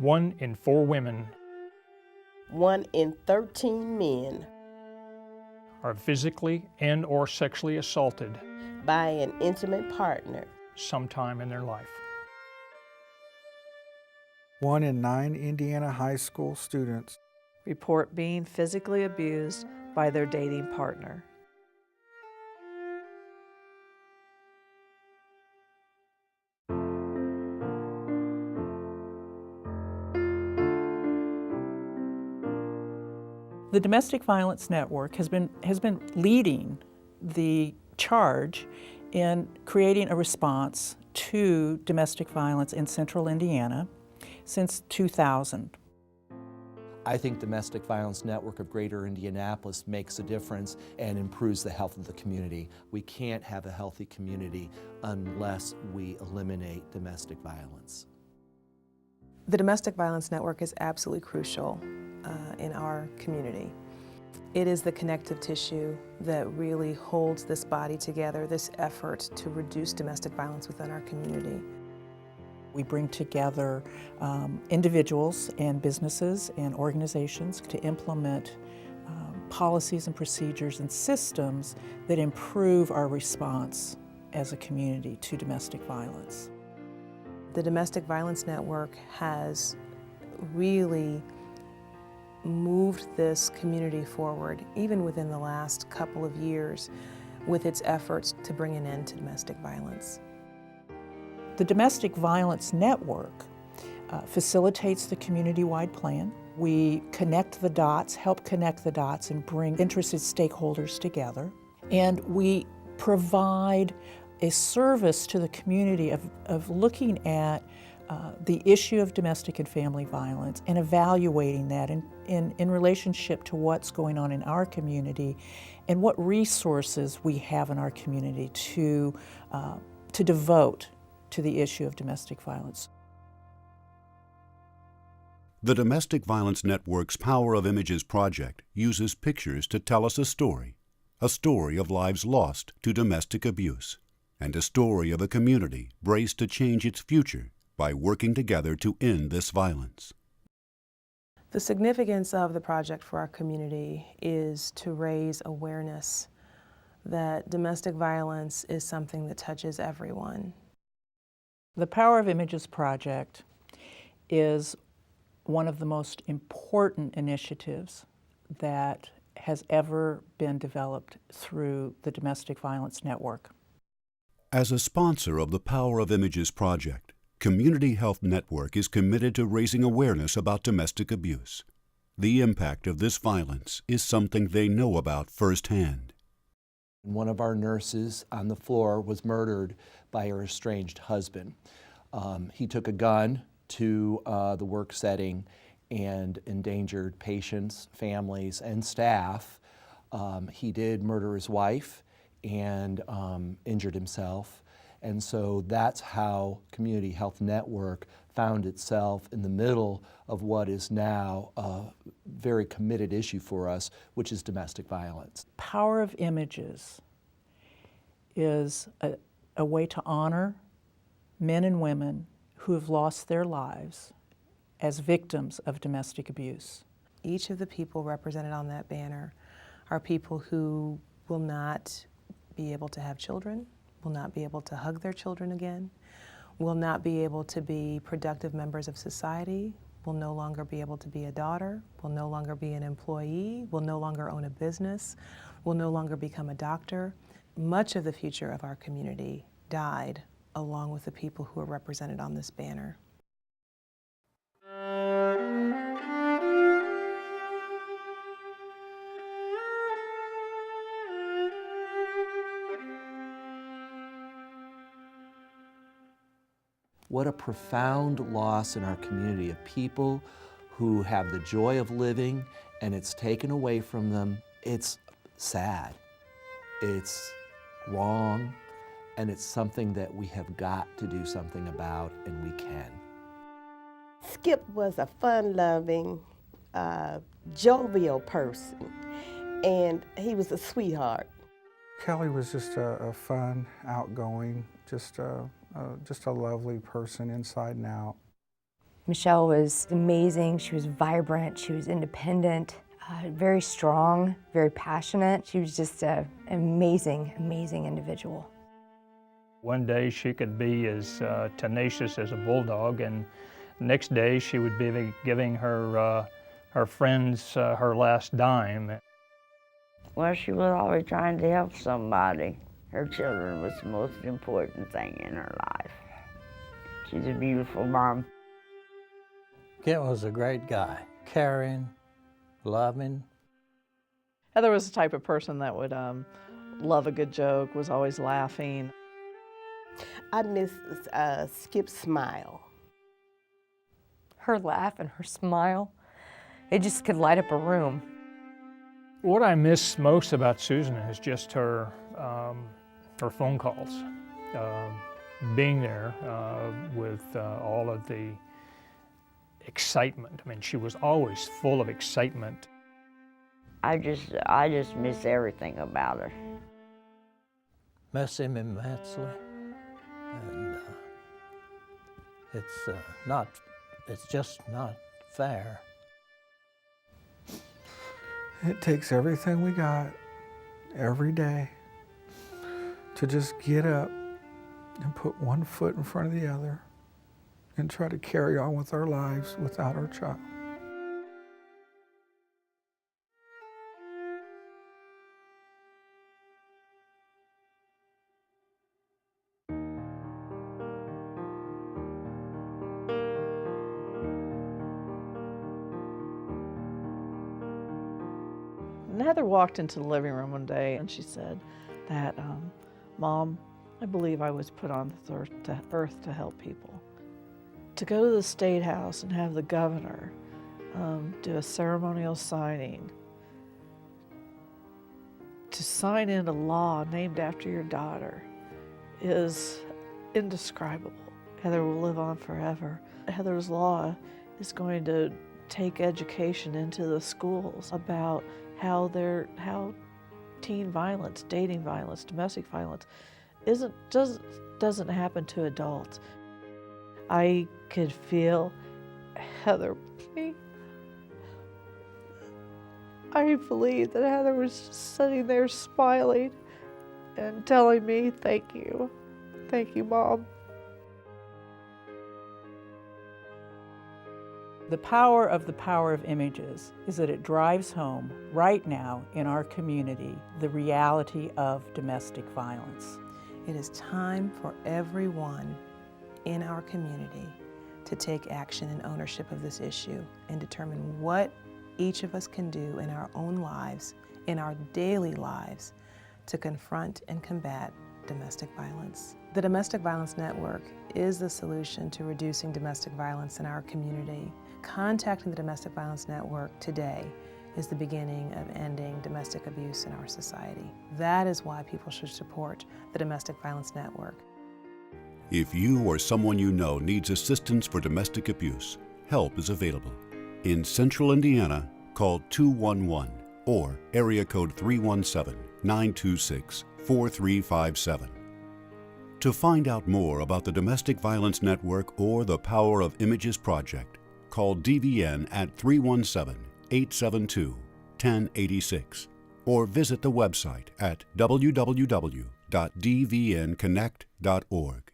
1 in 4 women 1 in 13 men are physically and/or sexually assaulted by an intimate partner sometime in their life. 1 in 9 Indiana high school students report being physically abused by their dating partner. The Domestic Violence Network has been leading the charge in creating a response to domestic violence in Central Indiana since 2000. I think Domestic Violence Network of Greater Indianapolis makes a difference and improves the health of the community. We can't have a healthy community unless we eliminate domestic violence. The Domestic Violence Network is absolutely crucial in our community. It is the connective tissue that really holds this body together, this effort to reduce domestic violence within our community. We bring together individuals and businesses and organizations to implement policies and procedures and systems that improve our response as a community to domestic violence. The Domestic Violence Network has really moved this community forward, even within the last couple of years, with its efforts to bring an end to domestic violence. The Domestic Violence Network facilitates the community-wide plan. We connect the dots, help connect the dots, and bring interested stakeholders together. And we provide a service to the community of looking at the issue of domestic and family violence and evaluating that in relationship to what's going on in our community and what resources we have in our community to devote to the issue of domestic violence. The Domestic Violence Network's Power of Images project uses pictures to tell us a story of lives lost to domestic abuse, and a story of a community braced to change its future by working together to end this violence. The significance of the project for our community is to raise awareness that domestic violence is something that touches everyone. The Power of Images project is one of the most important initiatives that has ever been developed through the Domestic Violence Network. As a sponsor of the Power of Images project, Community Health Network is committed to raising awareness about domestic abuse. The impact of this violence is something they know about firsthand. One of our nurses on the floor was murdered by her estranged husband. He took a gun to the work setting and endangered patients, families, and staff. He did murder his wife and injured himself. And so that's how Community Health Network found itself in the middle of what is now a very committed issue for us, which is domestic violence. Power of Images is a way to honor men and women who have lost their lives as victims of domestic abuse. Each of the people represented on that banner are people who will not be able to have children, will not be able to hug their children again, will not be able to be productive members of society, will no longer be able to be a daughter, will no longer be an employee, will no longer own a business, will no longer become a doctor. Much of the future of our community died along with the people who are represented on this banner. What a profound loss in our community of people who have the joy of living and it's taken away from them. It's sad, it's wrong, and it's something that we have got to do something about, and we can. Skip was a fun-loving, jovial person, and he was a sweetheart. Kelly was just a fun, outgoing, just a lovely person inside and out. Michelle was amazing. She was vibrant. She was independent, very strong, very passionate. She was just an amazing, amazing individual. One day she could be as tenacious as a bulldog, and the next day she would be giving her friends her last dime. Well, she was always trying to help somebody. Her children was the most important thing in her life. She's a beautiful mom. Kent was a great guy, caring, loving. Heather was the type of person that would love a good joke, was always laughing. I miss Skip's smile. Her laugh and her smile, it just could light up a room. What I miss most about Susan is just her phone calls, being there with all of the excitement. I mean, she was always full of excitement. I just miss everything about her. Miss him immensely. And it's just not fair. It takes everything we got every day to just get up and put one foot in front of the other and try to carry on with our lives without our child. And Heather walked into the living room one day and she said that, Mom, I believe I was put on this earth to help people. To go to the State House and have the governor do a ceremonial signing, to sign in a law named after your daughter is indescribable. Heather will live on forever. Heather's law is going to take education into the schools about how teen violence, dating violence, domestic violence doesn't happen to adults. I could feel Heather with me. I believe that Heather was just sitting there smiling and telling me, thank you, Mom. The power of images is that it drives home right now in our community the reality of domestic violence. It is time for everyone in our community to take action and ownership of this issue and determine what each of us can do in our own lives, in our daily lives, to confront and combat domestic violence. The Domestic Violence Network is the solution to reducing domestic violence in our community. Contacting the Domestic Violence Network today is the beginning of ending domestic abuse in our society. That is why people should support the Domestic Violence Network. If you or someone you know needs assistance for domestic abuse, help is available. In Central Indiana, call 211 or area code 317-926-4357. To find out more about the Domestic Violence Network or the Power of Images Project, call DVN at 317-872-1086 or visit the website at www.dvnconnect.org.